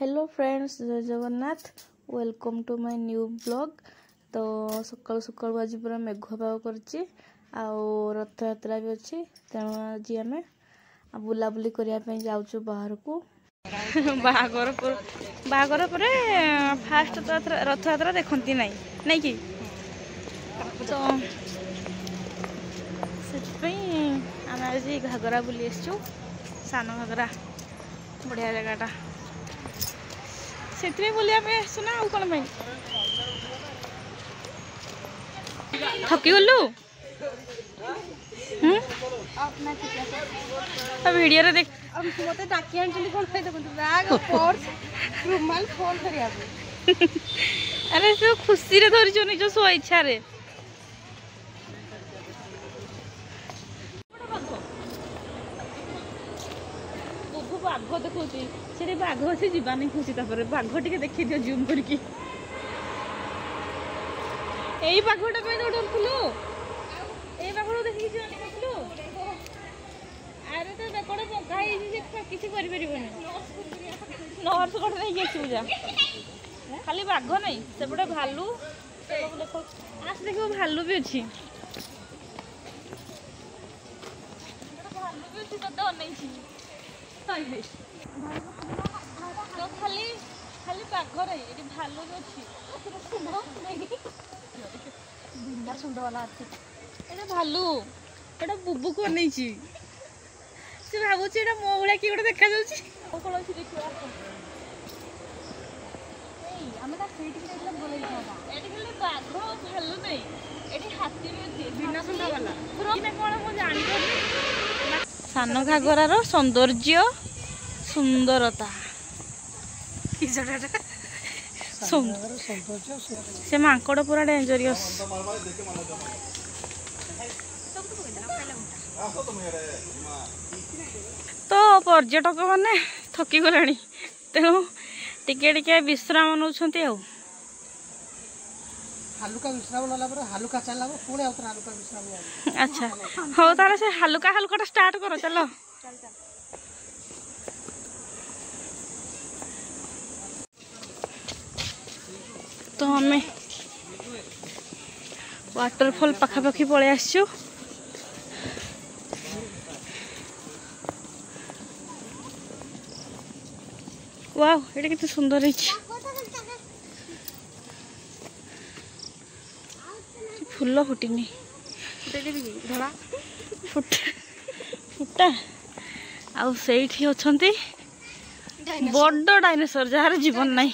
Hello friends, जय Jagannath. Welcome to my new blog. तो सकाल सकाल आज पूरा मेघुआ पाग करछि रथ यात्रा भी अच्छी, तेणु आज आम बुलाबुली करने जाऊँ बाहर को। बाहागर पर फास्ट रथ यात्रा देखती नहीं कि तो आम आज घागरा बुली आसचु, सान घागरा बढ़िया जगहटा से बुलिया आसुना आउ कौन थकी गलु वीडियो देख मते डाकी आंचली कोन फायदा कोन बैग पर्स रुमाल फोन करिया अरे से खुशी रे धरि जो निज सो इच्छा रे बुबु बाघ देखौची से बाघ अच्छे जीवा नहीं खुशी तापर बाघ टिके देखि दियो जूम करके एई बाघटा पे डरथुलु एई बाघ देखि जानि कथलु अरे तो बेकड़े पकाई जे किसी करि परिबोनी नर्स कोठ नहीं गेछु जा खाली बाघ नहीं सेपटे भालू सब देखो आस देखो भालू भी अच्छी भालू भी अच्छी तो नहीं छी तो खाली खाली बाघ नहीं ये भालू भी अच्छी बिंदा सुंदर वाला अच्छी एटा भालू एटा बुबू को नहीं छी से भाबुची एटा मो भलिया कि गोटे देखा जाउची ओ कोन अछि देखिया एई हमरा सीट के देखला बोलै था एटी खाली बाघ भालू नहीं एटी हाथी भी अछि बिना सुंदर वाला पुरा कोन मो जानि करनी सान घागरार सौंदर्य सुंदरता की जडा से मांकड़ पूरा डेंजरियस तो पर्यटक मैंने थकी गले तेणु टिके टिके विश्राम नौ हालुका विश्राम नला पर हालुका चला पुणे आउतर हालुका विश्राम अच्छा हो ताले से हालुका हालुका स्टार्ट करो चलो तो हमें वाटरफॉल पाखापाखि पड़े आसचु वाओ ये कितने सुंदर है फूल फुटिनी धला फुटा आउ सेठी अछंती बड़ डायनासोर जार जीवन नहीं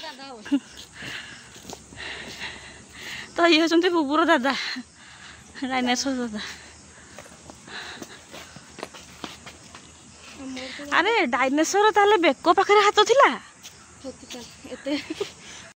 तो ये होचंती बुबुर दादा डायनासोर दादा अरे डायनासोर ताले बेको पाखरे हाथ थिला एते